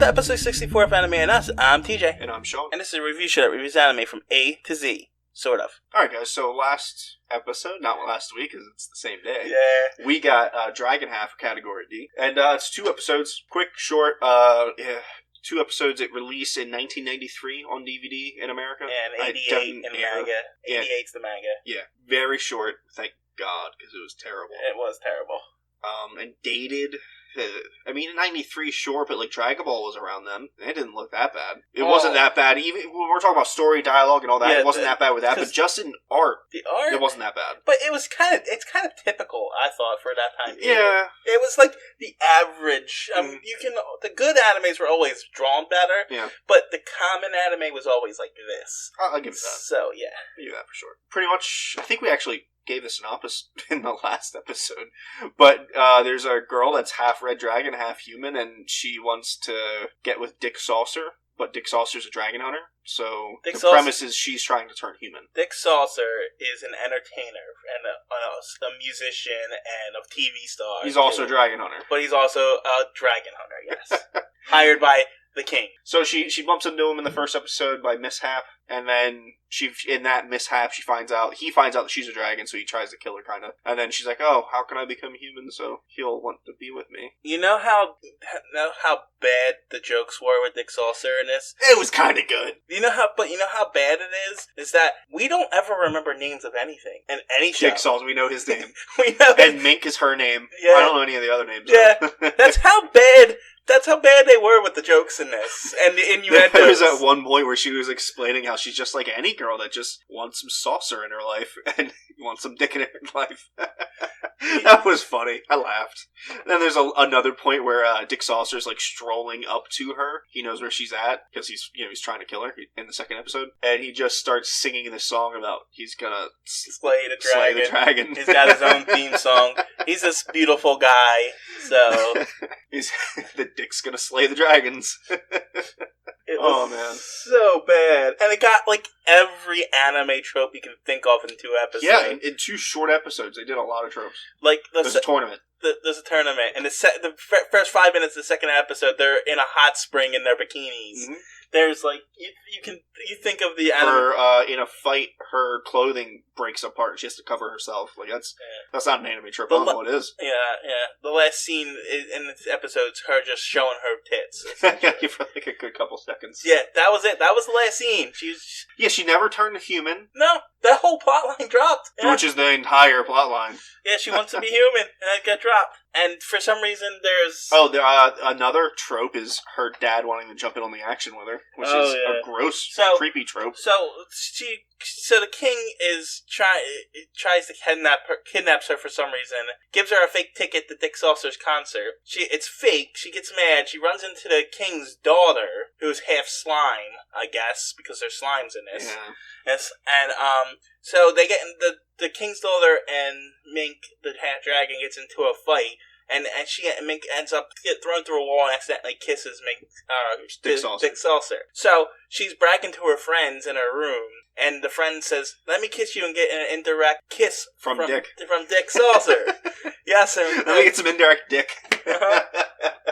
to episode 64 of Anime and Us. I'm TJ. And I'm Shawn. And this is a review show that reviews anime from A to Z. Sort of. Alright guys, so last episode, not last week because it's the same day. Yeah. We got Dragon Half Category D. And it's 2 episodes. Quick, short, 2 episodes it released in 1993 on DVD in America. And 88 in manga. 88's the manga. Yeah. Very short, thank God, because it was terrible. It was terrible. And dated. I mean, in 93, sure, but like Dragon Ball was around then. It didn't look that bad. It wasn't that bad. Even when we're talking about story, dialogue, and all that, it wasn't that bad with that. But just in art, it wasn't that bad. But it's kind of typical, I thought, for that time period. Yeah, it was like the average. The good animes were always drawn better. Yeah, but the common anime was always like this. I'll give it that. So yeah, I'll give you that for sure. Pretty much, I think we actually gave the synopsis in the last episode, but there's a girl that's half red dragon, half human, and she wants to get with Dick Saucer, but Dick Saucer's a dragon hunter, so the premise is she's trying to turn human. Dick Saucer is an entertainer and a musician and a TV star. He's also a dragon hunter. But he's also a dragon hunter, yes. Hired by the king. So she bumps into him in the first episode by mishap, and then in that mishap he finds out that she's a dragon, so he tries to kill her, kind of. And then she's like, "Oh, how can I become human so he'll want to be with me?" You know how bad the jokes were with Dick Saucer in this? It was kind of good. You know how bad it is that we don't ever remember names of anything in any show. Dick Saucer, we know his name. We know, and Mink is her name. Yeah. I don't know any of the other names. Yeah, that's how bad they were with the jokes in this, and the innuendos. There was at one point where she was explaining how she's just like any girl that just wants some saucer in her life and wants some dick in her life. That was funny. I laughed. And then there's another point where Dick Saucer's like strolling up to her. He knows where she's at because he's trying to kill her in the second episode, and he just starts singing this song about he's gonna slay the dragon. He's got his own theme song. He's this beautiful guy, so the Dick's gonna slay the dragons. Oh man, so bad, and it got like every anime trope you can think of in 2 episodes. Yeah, in 2 short episodes, they did a lot of tropes. Like there's a tournament. There's a tournament, and the first 5 minutes of the second episode, they're in a hot spring in their bikinis. Mm-hmm. There's like you think of the anime. In a fight, her clothing breaks apart. She has to cover herself. Like that's not an anime trope. I don't know what it is. Yeah. The last scene in this episode's her just showing her tits. Yeah, for like a good couple seconds. Yeah, that was it. That was the last scene. She never turned human. No, that whole plot line dropped. Yeah. Which is the entire plot line. Yeah, she wants to be human, and it got dropped. And for some reason, there's... another trope is her dad wanting to jump in on the action with her, which is a gross, creepy trope. So the king tries to kidnaps her for some reason, gives her a fake ticket to Dick Saucer's concert. It's fake. She gets mad. She runs into the king's daughter, who's half slime, I guess, because there's slimes in this. Yeah. Yes, and so they get in the king's daughter and Mink, the half dragon, gets into a fight. And Mink ends up getting thrown through a wall and accidentally kisses Dick Saucer. So she's bragging to her friends in her room, and the friend says, "Let me kiss you and get an indirect kiss from Dick Saucer." Yes, let me get some indirect dick.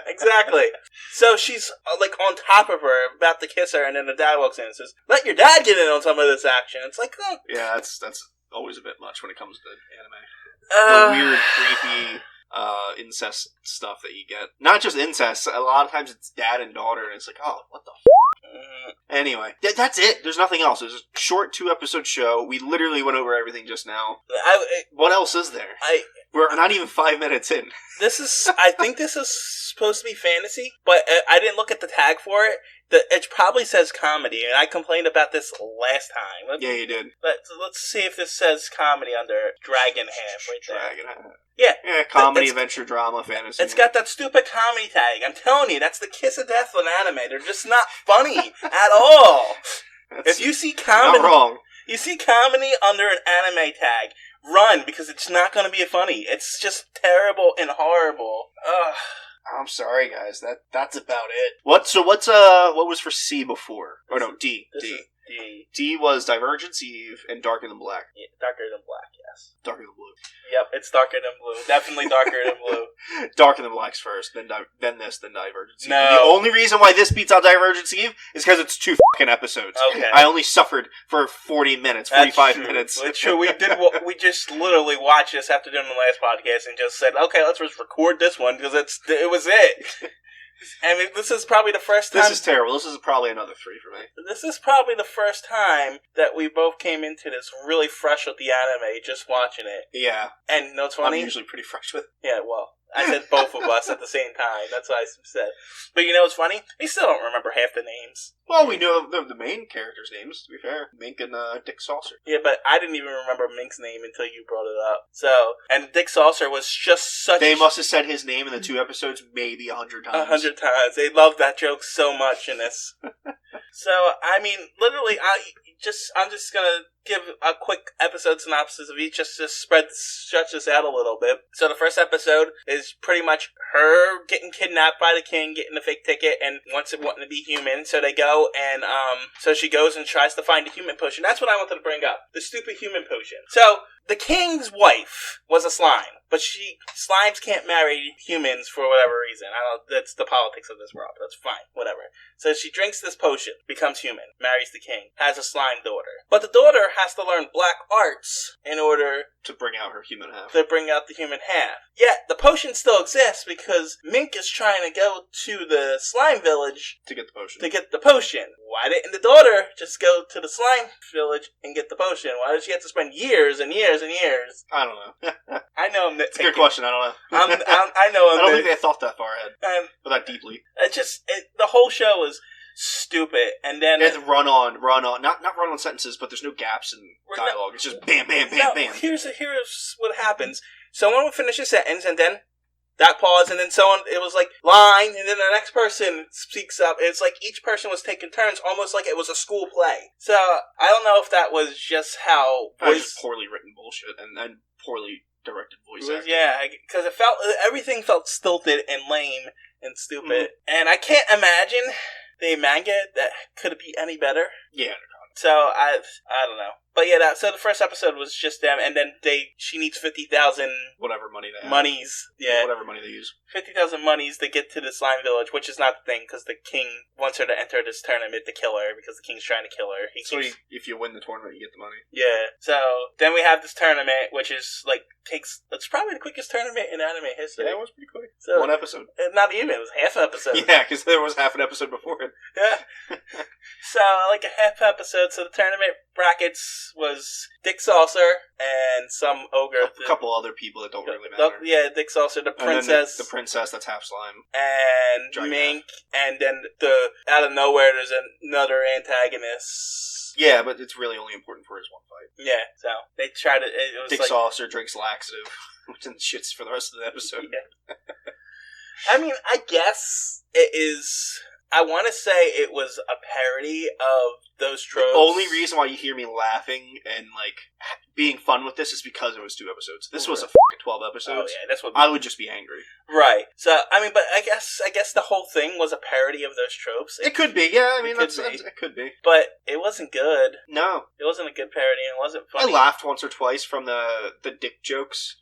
Exactly. So she's like on top of her, about to kiss her, and then the dad walks in and says, "Let your dad get in on some of this action." It's like, oh. Yeah, that's always a bit much when it comes to anime. The weird, creepy incest stuff that you get. Not just incest, a lot of times it's dad and daughter, and it's like, oh, what the Anyway, that's it. There's nothing else. There's a short 2-episode show. We literally went over everything just now. What else is there? We're not even 5 minutes in. I think this is supposed to be fantasy, but I didn't look at the tag for it. It probably says comedy, and I complained about this last time. Yeah, you did. Let's see if this says comedy under Dragon Half right there. Dragon Half. Yeah, comedy, adventure, drama, fantasy. It's got that stupid comedy tag. I'm telling you, that's the kiss of death of anime. They're just not funny at all. If you see comedy, not wrong. You see comedy under an anime tag, run, because it's not going to be funny. It's just terrible and horrible. Ugh. I'm sorry, guys. That's about it. What was for C before? Or no, D. D. D was Divergence Eve and Darker Than Black. Yeah, Darker Than Black, yes. Darker Than Blue. Yep, it's Darker Than Blue. Definitely Darker Than Blue. Darker Than Black's first, then this, then Divergence Eve. No. And the only reason why this beats out Divergence Eve is because it's 2 fucking episodes. Okay. I only suffered for 40 minutes, 45 minutes. That's true. We just literally watched this after doing the last podcast and just said, okay, let's just record this one because it was it. I mean, this is probably the first time... This is terrible. This is probably another 3 for me. This is probably the first time that we both came into this really fresh with the anime, just watching it. Yeah. And you know what's funny? I'm usually pretty fresh with it. Yeah, well, I said both of us at the same time. That's what I said. But you know what's funny? We still don't remember half the names. Well, we know the main characters' names, to be fair. Mink and Dick Saucer. Yeah, but I didn't even remember Mink's name until you brought it up. So, and Dick Saucer was just such... They must have said his name in the 2 episodes maybe 100 times. 100 times. They loved that joke so much in this. So, I mean, literally, I'm just gonna give a quick episode synopsis of each just to stretch this out a little bit. So the first episode is pretty much her getting kidnapped by the king, getting the fake ticket, and wanting to be human. So they go and, so she goes and tries to find a human potion. That's what I wanted to bring up. The stupid human potion. So, the king's wife was a slime, but slimes can't marry humans for whatever reason. That's the politics of this world. That's fine. Whatever. So she drinks this potion, becomes human, marries the king, has a slime daughter. But the daughter has to learn black arts in order to bring out her human half. To bring out the human half. Yet, the potion still exists because Mink is trying to go to the slime village to get the potion. Why didn't the daughter just go to the slime village and get the potion? Why did she have to spend years and years and years? I don't know. I know I'm nitpicking. It's a good question. I don't know. I know. I don't think they thought that far ahead. Or that deeply. The whole show was stupid, and then it's run on, not run on sentences, but there's no gaps in dialogue. It's just bam, bam, bam, bam. Here's what happens. Someone would finish a sentence, and then that pause, and then someone, it was like line, and then the next person speaks up. It's like each person was taking turns, almost like it was a school play. So I don't know if that was just how that was just poorly written bullshit and poorly directed voice acting. Yeah, because everything felt stilted and lame and stupid, and I can't imagine the manga that could be any better. Yeah. So I don't know. But yeah, so the first episode was just them, and then she needs 50,000 whatever money they have. Monies, yeah, whatever money they use. 50,000 monies to get to the slime village, which is not the thing because the king wants her to enter this tournament to kill her because the king's trying to kill her. If you win the tournament, you get the money. Yeah. So then we have this tournament, which is it's probably the quickest tournament in anime history. Yeah, it was pretty quick. So, 1 episode. Not even. It was half an episode. Yeah, because there was half an episode before it. Yeah. So like a half episode. So the tournament brackets was Dick Saucer and some ogre. A couple other people that don't really matter. Yeah, Dick Saucer, the princess. The princess that's half slime. And Giant Mink. And then out of nowhere there's another antagonist. Yeah, but it's really only important for his one fight. Yeah, so they tried to... Dick Saucer drinks laxative, which then shits for the rest of the episode. Yeah. I mean, I guess it is... I want to say it was a parody of those tropes. The only reason why you hear me laughing and being fun with this is because it was 2 episodes. This was a fucking 12 episodes. Oh yeah, that's what I would just be angry. Right. So I mean, but I guess the whole thing was a parody of those tropes. It could be. Yeah, I mean, it could be. But it wasn't good. No, it wasn't a good parody, and it wasn't funny. I laughed once or twice from the dick jokes.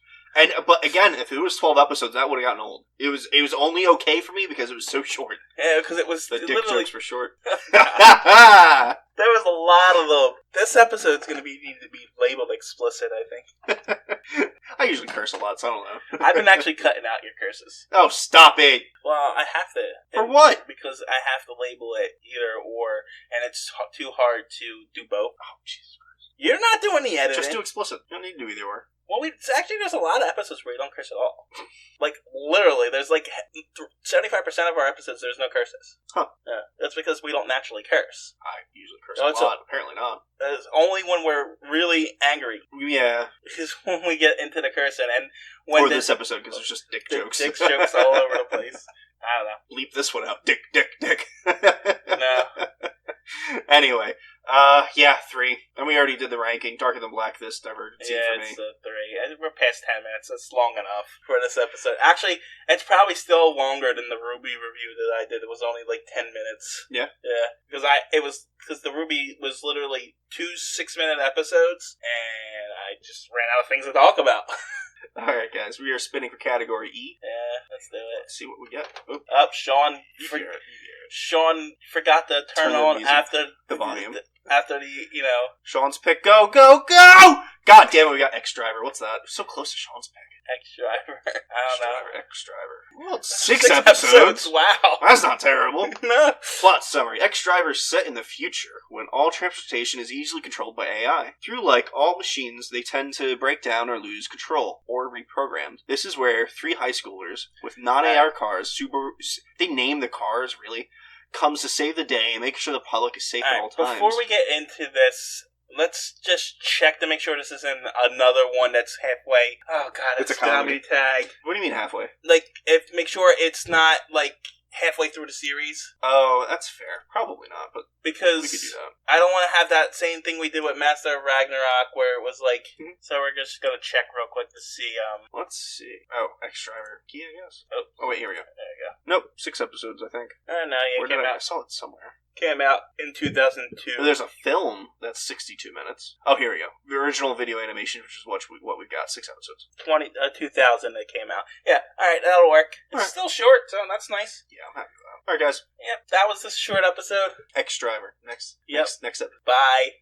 But again, if it was 12 episodes, that would have gotten old. It was only okay for me because it was so short. Yeah, because it was the dick jokes were short. There was a lot of them. This episode's going to need to be labeled explicit, I think. I usually curse a lot, so I don't know. I've been actually cutting out your curses. Oh, stop it! Well, I have to. For what? Because I have to label it either or, and it's too hard to do both. Oh, Jesus Christ. You're not doing the editing. Just do explicit. You don't need to do either or. Well, there's a lot of episodes where you don't curse at all. Literally, there's 75% of our episodes, there's no curses. Huh. Yeah, that's because we don't naturally curse. I usually curse a lot. Apparently not. It's only when we're really angry. Yeah. Is when we get into the cursing. And when this episode, because there's just dick jokes. Dick jokes all over the place. I don't know. Bleep this one out. Dick. No. Anyway, 3. And we already did the ranking. Darker Than Black, this Divergence for me. Yeah, it's a 3. we're past 10 minutes. That's long enough for this episode. Actually, it's probably still longer than the Ruby review that I did. It was only like 10 minutes. Yeah? Yeah. Because the Ruby was literally 2 6-minute episodes, and I just ran out of things to talk about. Alright, guys, we are spinning for category E. Yeah, let's do it. Let's see what we get. Oop. Up, Shawn. Sean forgot to turn on after the volume. After the, Shawn's pick. Go, go, go! God damn it, we got X-Driver. What's that? So close to Shawn's pick. X-Driver. I don't know. X-Driver. Well, it's 6 episodes. Wow. That's not terrible. No. Plot summary. X-Driver is set in the future, when all transportation is easily controlled by AI. Through like all machines, they tend to break down or lose control, or reprogrammed. This is where 3 high schoolers with non-AR cars, they name the cars, really, comes to save the day and make sure the public is safe at all times. Before we get into this, let's just check to make sure this isn't another one that's halfway. Oh god, it's a comedy tag. What do you mean halfway? Like, make sure it's not like halfway through the series. Oh, that's fair. Probably not, but because we could do that. I don't want to have that same thing we did with Master of Ragnarok, where it was like. So we're just gonna check real quick to see. Let's see. Oh, X-Driver key, I guess. Oh wait, here we go. There you go. Nope, 6 episodes, I think. Oh no, yeah, Where came did out. I saw it somewhere. Came out in 2002. There's a film that's 62 minutes. Oh, here we go. The original video animation, which is what we've got, 6 episodes. 2000 it came out. Yeah, alright, that'll work. It's still short, so that's nice. Yeah, I'm happy with that. Alright, guys. Yep, that was this short episode. X-Driver. Next episode. Bye.